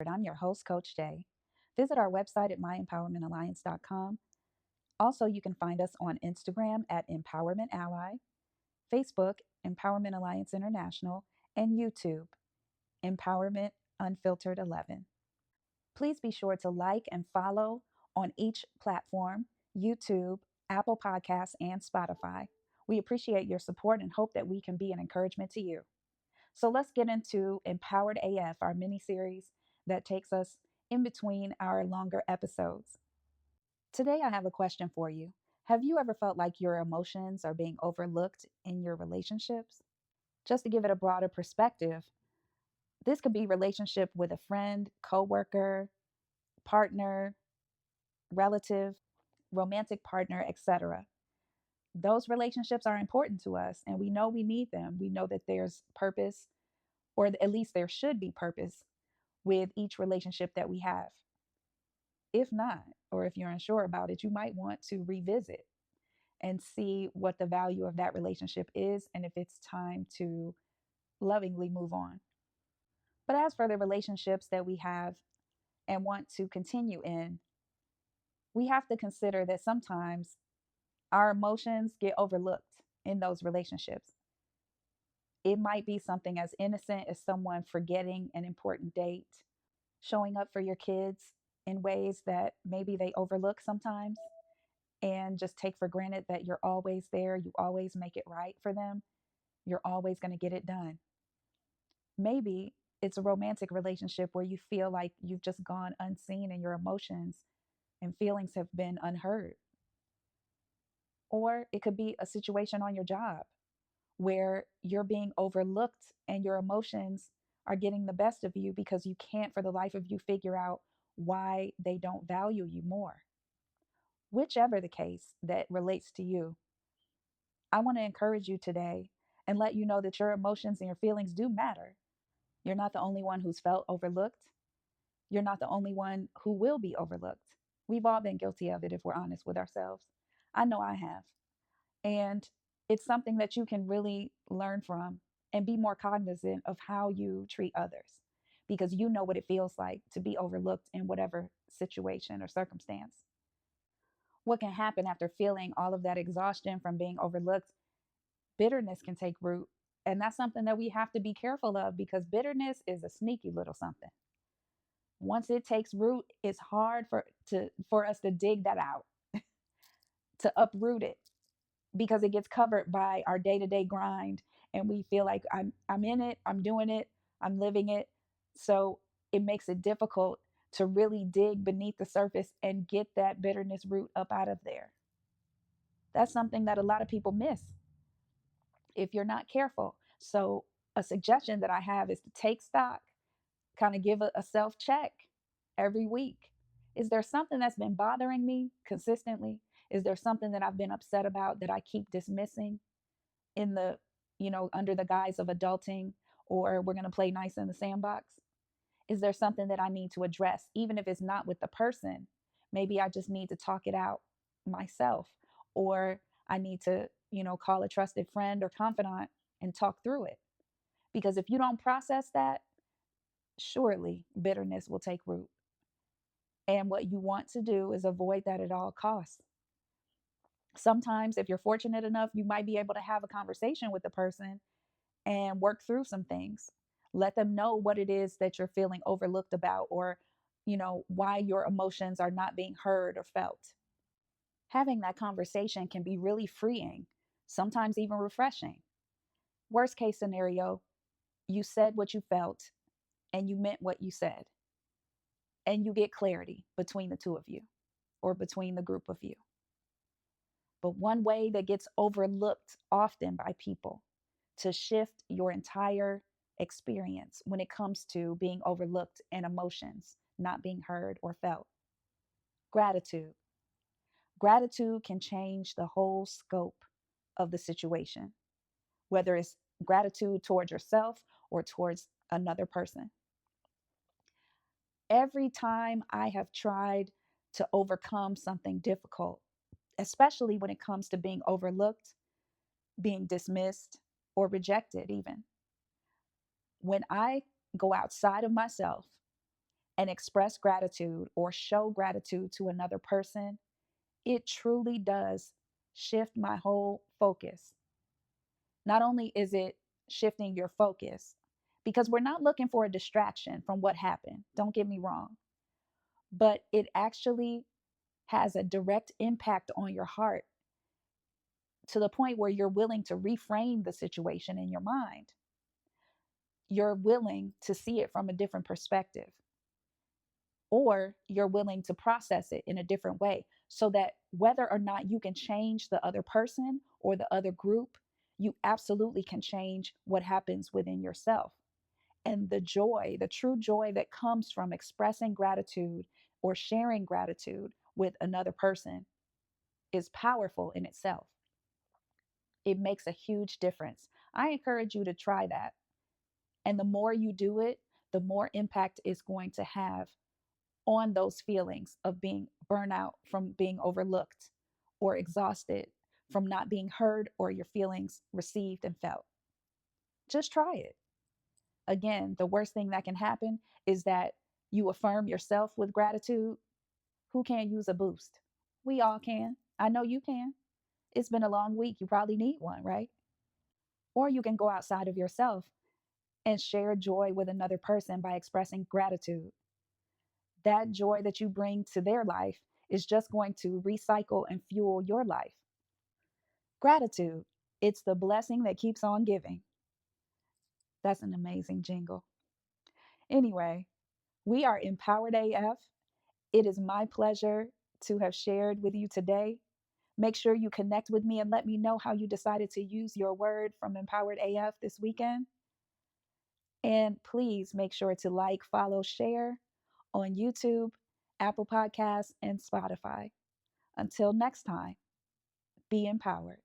I'm your host, Coach Jay. Visit our website at myempowermentalliance.com. Also, you can find us on Instagram at Empowerment Ally, Facebook, Empowerment Alliance International, and YouTube, Empowerment Unfiltered 11. Please be sure to like and follow on each platform: YouTube, Apple Podcasts, and Spotify. We appreciate your support and hope that we can be an encouragement to you. So let's get into Empowered AF, our mini series that takes us in between our longer episodes. Today, I have a question for you. Have you ever felt like your emotions are being overlooked in your relationships? Just to give it a broader perspective, this could be relationship with a friend, coworker, partner, relative, romantic partner, etc. Those relationships are important to us and we know we need them. We know that there's purpose, or at least there should be purpose with each relationship that we have. If not, or if you're unsure about it, you might want to revisit and see what the value of that relationship is and if it's time to lovingly move on. But as for the relationships that we have and want to continue in, we have to consider that sometimes our emotions get overlooked in those relationships. It might be something as innocent as someone forgetting an important date, showing up for your kids in ways that maybe they overlook sometimes and just take for granted that you're always there, you always make it right for them, you're always going to get it done. Maybe it's a romantic relationship where you feel like you've just gone unseen and your emotions and feelings have been unheard. Or it could be a situation on your job where you're being overlooked and your emotions are getting the best of you because you can't for the life of you figure out why they don't value you more. Whichever the case that relates to you, I want to encourage you today and let you know that your emotions and your feelings do matter. You're not the only one who's felt overlooked. You're not the only one who will be overlooked. We've all been guilty of it if we're honest with ourselves. I know I have. And it's something that you can really learn from and be more cognizant of how you treat others because you know what it feels like to be overlooked in whatever situation or circumstance. What can happen after feeling all of that exhaustion from being overlooked? Bitterness can take root. And that's something that we have to be careful of because bitterness is a sneaky little something. Once it takes root, it's hard for us to dig that out, to uproot it because it gets covered by our day-to-day grind and we feel like I'm in it, I'm doing it, I'm living it. So it makes it difficult to really dig beneath the surface and get that bitterness root up out of there. That's something that a lot of people miss if you're not careful. So a suggestion that I have is to take stock, kind of give a self check every week. Is there something that's been bothering me consistently? Is there something that I've been upset about that I keep dismissing in the, under the guise of adulting or we're going to play nice in the sandbox? Is there something that I need to address, even if it's not with the person? Maybe I just need to talk it out myself, or I need to, call a trusted friend or confidant and talk through it. Because if you don't process that, surely bitterness will take root. And what you want to do is avoid that at all costs. Sometimes, if you're fortunate enough, you might be able to have a conversation with the person and work through some things. Let them know what it is that you're feeling overlooked about, or, why your emotions are not being heard or felt. Having that conversation can be really freeing, sometimes even refreshing. Worst case scenario, you said what you felt and you meant what you said, and you get clarity between the two of you or between the group of you. But one way that gets overlooked often by people to shift your entire experience when it comes to being overlooked and emotions not being heard or felt: gratitude. Gratitude can change the whole scope of the situation, whether it's gratitude towards yourself or towards another person. Every time I have tried to overcome something difficult, especially when it comes to being overlooked, being dismissed, or rejected, even, when I go outside of myself and express gratitude or show gratitude to another person, it truly does shift my whole focus. Not only is it shifting your focus, because we're not looking for a distraction from what happened, don't get me wrong, but it actually has a direct impact on your heart to the point where you're willing to reframe the situation in your mind. You're willing to see it from a different perspective, or you're willing to process it in a different way so that whether or not you can change the other person or the other group, you absolutely can change what happens within yourself. And the joy, the true joy that comes from expressing gratitude or sharing gratitude with another person is powerful in itself. It makes a huge difference. I encourage you to try that. And the more you do it, the more impact it's going to have on those feelings of being burnout from being overlooked or exhausted from not being heard or your feelings received and felt. Just try it. Again, the worst thing that can happen is that you affirm yourself with gratitude. Who can't use a boost? We all can. I know you can. It's been a long week. You probably need one, right? Or you can go outside of yourself and share joy with another person by expressing gratitude. That joy that you bring to their life is just going to recycle and fuel your life. Gratitude, it's the blessing that keeps on giving. That's an amazing jingle. Anyway, we are Empowered AF. It is my pleasure to have shared with you today. Make sure you connect with me and let me know how you decided to use your word from Empowered AF this weekend. And please make sure to like, follow, share on YouTube, Apple Podcasts, and Spotify. Until next time, be empowered.